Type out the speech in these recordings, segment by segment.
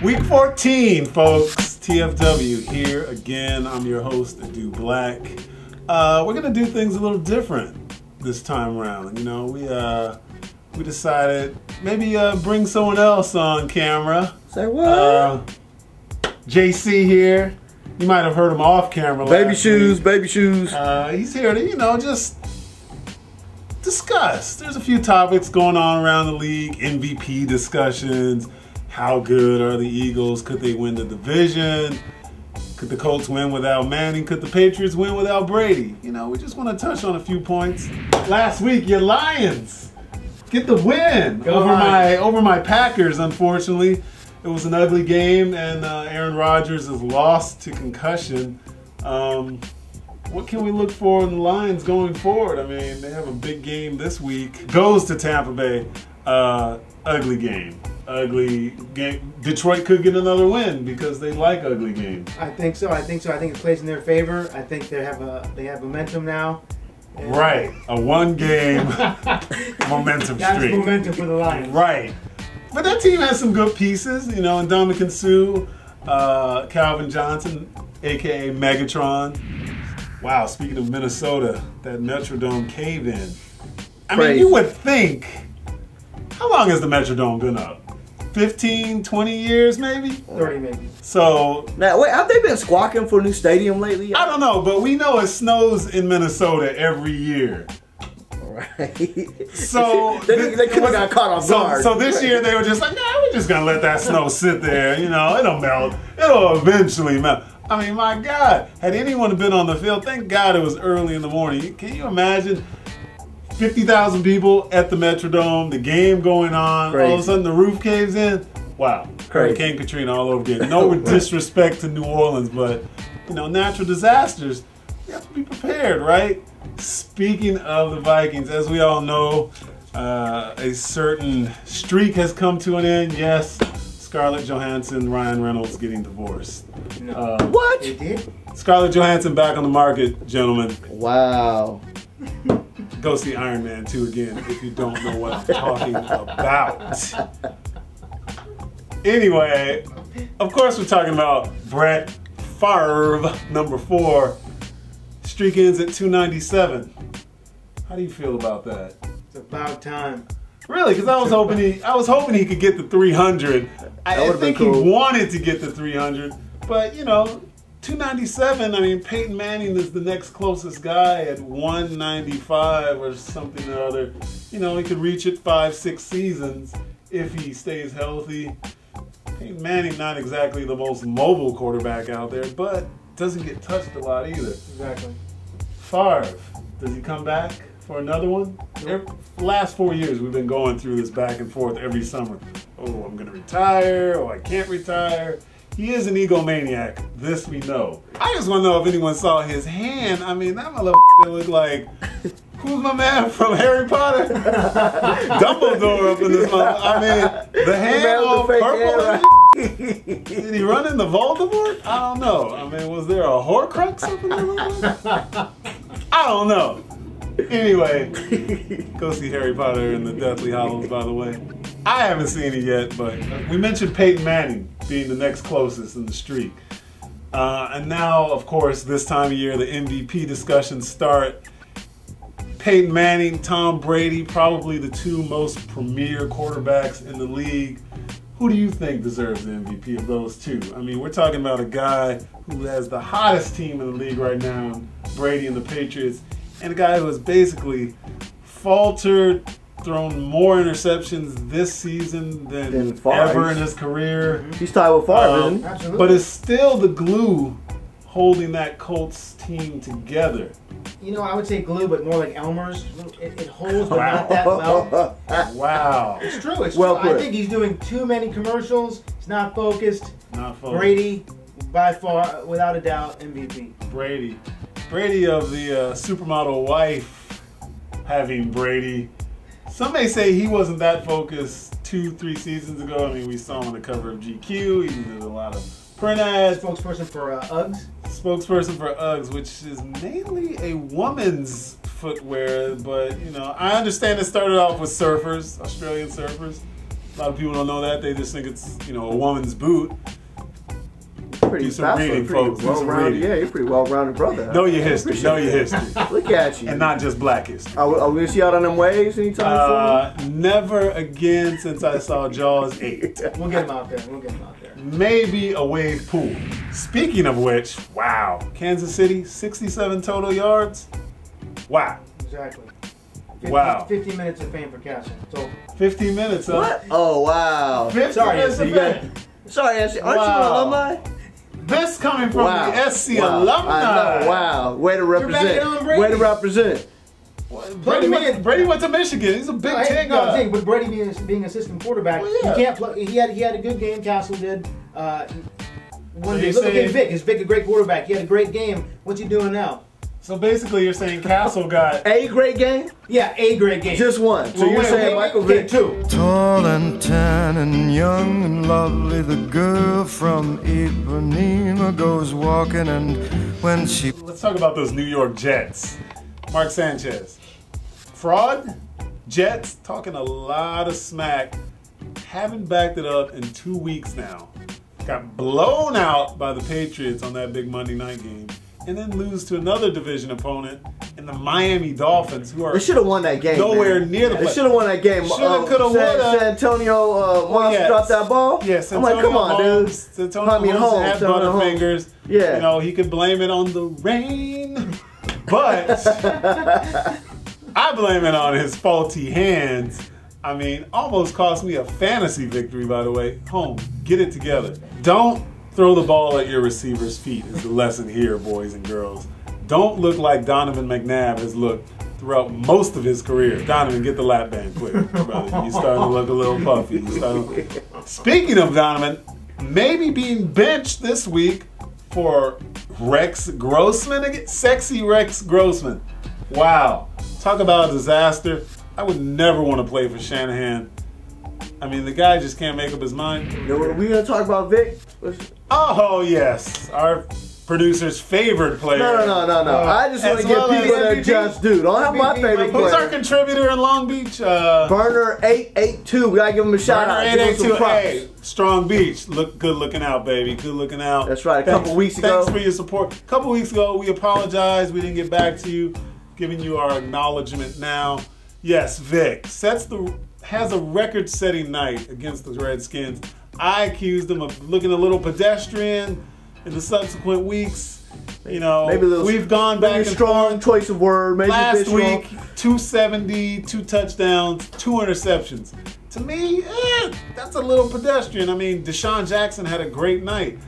Week 14, folks. TFW here again. I'm your host, Adu Black. We're gonna do things a little different this time around. You know, we decided maybe bring someone else on camera. Say what? JC here. You might have heard him off camera. Baby shoes, baby shoes. He's here to, you know, just discuss. There's a few topics going on around the league. MVP discussions. How good are the Eagles? Could they win the division? Could the Colts win without Manning? Could the Patriots win without Brady? You know, we just want to touch on a few points. Last week, your Lions get the win over my Packers, unfortunately. It was an ugly game, and Aaron Rodgers is lost to concussion. What can we look for in the Lions going forward? I mean, they have a big game this week. Goes to Tampa Bay. Ugly game. Ugly game. Detroit could get another win because they like ugly games. I think so. I think it plays in their favor. I think they have momentum now. Right. A one-game momentum That's streak. momentum for the Lions. Right. But that team has some good pieces, you know, Ndamukong Suh, Calvin Johnson, a.k.a. Megatron. Wow, speaking of Minnesota, that Metrodome cave-in. I mean, you would think, how long has the Metrodome been up? 15, 20 years maybe? 30 maybe. So now, wait, have they been squawking for a new stadium lately? I don't know, but we know it snows in Minnesota every year. Right. So they could have got caught off guard. So this year they were just like, nah, we're just gonna let that snow sit there. You know, it'll melt. It'll eventually melt. I mean, my God, had anyone been on the field, thank God it was early in the morning. Can you imagine 50,000 people at the Metrodome, the game going on, all of a sudden the roof caves in? Wow. Hurricane Katrina all over again. No disrespect to New Orleans, but, you know, natural disasters, you have to be prepared, right? Speaking of the Vikings, as we all know, a certain streak has come to an end. Yes, Scarlett Johansson, Ryan Reynolds getting divorced. No. What? They did? Scarlett Johansson back on the market, gentlemen. Wow. Go see Iron Man 2 again if you don't know what I'm talking about. Anyway, of course we're talking about Brett Favre, number 4. Streak ends at 297. How do you feel about that? It's about time. Really? Because I was hoping he could get the 300. I think he wanted to get the 300, but you know, 297. I mean, Peyton Manning is the next closest guy at 195 or something or other. You know, he could reach it 5-6 seasons if he stays healthy. Peyton Manning, not exactly the most mobile quarterback out there, but doesn't get touched a lot either. Exactly. Favre, does he come back for another one? Last 4 years we've been going through this back and forth every summer. Oh, I'm going to retire. Oh, I can't retire. He is an egomaniac. This we know. I just want to know if anyone saw his hand. I mean, that motherfucker looked like, who's my man from Harry Potter? Dumbledore up in this motherfucker. I mean, the hand all purple. Did he run into Voldemort? I don't know. I mean, was there a Horcrux up in there? I don't know. Anyway, go see Harry Potter and the Deathly Hallows, by the way. I haven't seen it yet, but we mentioned Peyton Manning being the next closest in the streak. And now, of course, this time of year, the MVP discussions start. Peyton Manning, Tom Brady, probably the two most premier quarterbacks in the league. Who do you think deserves the MVP of those two? I mean, we're talking about a guy who has the hottest team in the league right now, Brady and the Patriots, and a guy who has basically faltered, thrown more interceptions this season than ever in his career. He's tied with Favre, isn't he? Absolutely. But is still the glue holding that Colts team together. You know, I would say glue, but more like Elmer's. It holds, but not that well. Wow. It's true. It's Well true. put. I think he's doing too many commercials. He's not focused. Not focused. Brady, by far, without a doubt, MVP. Brady of the supermodel wife having Brady. Some may say he wasn't that focused 2-3 seasons ago. I mean, we saw him on the cover of GQ. He did a lot of print ads. Spokesperson for Uggs. spokesperson for Uggs, which is mainly a woman's footwear, but you know, I understand it started off with surfers, Australian surfers. A lot of people don't know that. They just think it's, you know, a woman's boot. Pretty Do some reading, folks. Do some reading. Yeah, you're a pretty well-rounded brother. Know your history. Know your history. Look at you. And not just black history. Are we going to see out on them waves anytime soon? Never again since I saw Jaws 8. We'll get him out there. We'll get him out there. Maybe a wave pool. Speaking of which, wow. Kansas City, 67 total yards. Wow. Exactly. Wow. 15 minutes of fame for Castle. It's over. 15 minutes, huh? What? Oh, wow. 15 Sorry, minutes of fame. Sorry, aren't you an Wow. alumni? This coming from Wow. the SC Wow. alumni. I know. Wow. Way to represent. on Brady. Way to represent. Brady went to Michigan. He's a big Ten No, I'm guy. saying, with Brady being assistant quarterback, Well, yeah. you can't play. He had a good game. Castle did. One So day, you're look at saying- Vic. Is Vic a great quarterback? He had a great game. What's he doing now? So basically, you're saying Castle got. A great game? Yeah, a great game. Just one. So Well, you're wait, saying wait, Michael okay, Vick? two. Tall and tan and young and lovely, the girl from Ipanema goes walking, and when she Let's talk about those New York Jets. Mark Sanchez. Fraud? Jets talking a lot of smack. Haven't backed it up in 2 weeks now. Got blown out by the Patriots on that big Monday night game. And then lose to another division opponent in the Miami Dolphins, who are They should have won that game. nowhere man. near the They play. should have won that game. Shoulda, coulda, woulda. San Antonio Monster yes. dropped that ball. Yes, I'm like, come on, dude. Antonio I mean, Holmes Holmes, had Antonio Holmes. butterfingers. Yeah. You know, he could blame it on the rain. But I blame it on his faulty hands. I mean, almost cost me a fantasy victory, by the way. Holmes, get it together. Don't throw the ball at your receiver's feet is the lesson here, boys and girls. Don't look like Donovan McNabb has looked throughout most of his career. Donovan, get the lap band quick, brother. You're starting to look a little puffy. Speaking of Donovan, maybe being benched this week for Rex Grossman again. Sexy Rex Grossman. Wow. Talk about a disaster. I would never want to play for Shanahan. I mean, the guy just can't make up his mind. Are we going to talk about Vic? Oh, yes. Our producer's favorite player. No. I just want as to give well as people their MVP. just due. Don't have my favorite Who's our player. contributor in Long Beach? Burner 882. We got to give him a shout out. Give him some 882. props. Hey, Strong Beach. Look good looking out, baby. Good looking out. That's right. A couple weeks ago. Thanks for your support. A couple weeks ago, we apologize. We didn't get back to you. Giving you our acknowledgement now. Yes, Vic has a record-setting night against the Redskins. I accused him of looking a little pedestrian in the subsequent weeks. You know, Maybe a little, we've gone back maybe and strong forth. choice of word. Maybe Last visual. week, 270, 2 touchdowns, 2 interceptions. To me, that's a little pedestrian. I mean, Deshaun Jackson had a great night.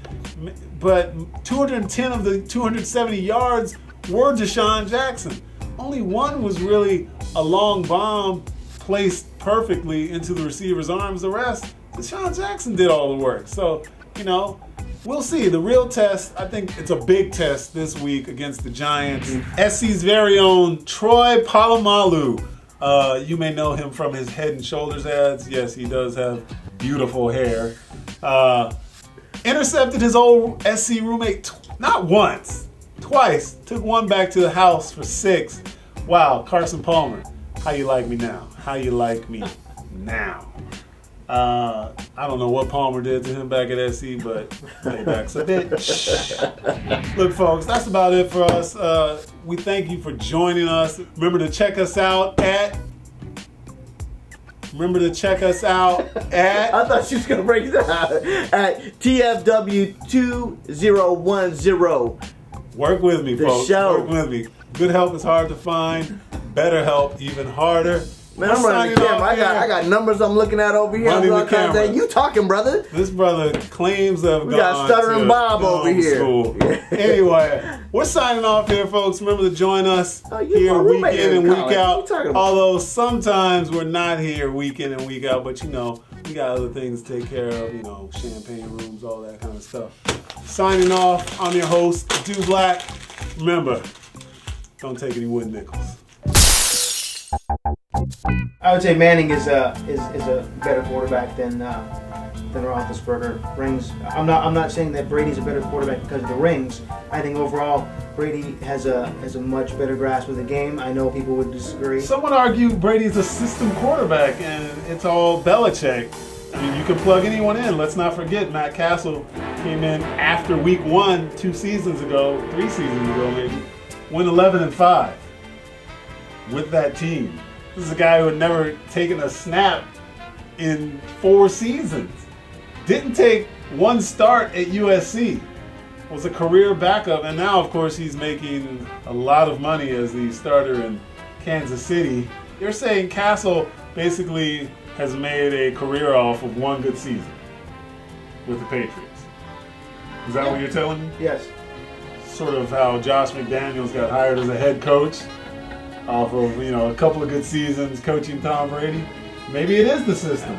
But 210 of the 270 yards were Deshaun Jackson. Only one was really a long bomb placed perfectly into the receiver's arms. The rest, Deshaun Jackson did all the work. So, you know, we'll see. The real test, I think it's a big test this week against the Giants. SC's very own Troy Polamalu. You may know him from his Head and Shoulders ads. Yes, he does have beautiful hair. Intercepted his old SC roommate not once, twice. Took one back to the house for 6. Wow, Carson Palmer, how you like me now? How you like me now? I don't know what Palmer did to him back at SC, but payback's a bitch. Look, folks, that's about it for us. We thank you for joining us. Remember to check us out at. I thought she was going to break it down. At TFW 2010. Work with me, The folks. show. Work with me. Good help is hard to find. Better help even harder. Man, I'm running the camera. I got numbers I'm looking at over here. Running I'm the all kinds of- camera. You talking, brother? This brother claims to have We gone got Stuttering to Bob film over here. school. Anyway, we're signing off here, folks. Remember to join us Oh, you here my week roommate in in and week college. What out. you talking about? Although sometimes we're not here week in and week out, but you know, we got other things to take care of, you know, champagne rooms, all that kind of stuff. Signing off, I'm your host, Do Black. Remember, don't take any wood nickels. I would say Manning is a better quarterback than Roethlisberger. Rings. I'm not saying that Brady's a better quarterback because of the rings, I think overall Brady has a much better grasp of the game. I know people would disagree. Some would argue Brady's a system quarterback, and it's all Belichick. I mean, you can plug anyone in. Let's not forget Matt Castle came in after week 1 3 seasons ago maybe, went 11-5 with that team. This is a guy who had never taken a snap in 4 seasons. Didn't take one start at USC. Was a career backup, and now, of course, he's making a lot of money as the starter in Kansas City. You're saying Castle basically has made a career off of 1 good season with the Patriots. Is that what you're telling me? Yes. Sort of how Josh McDaniels got hired as a head coach off of, a couple of good seasons coaching Tom Brady. Maybe it is the system.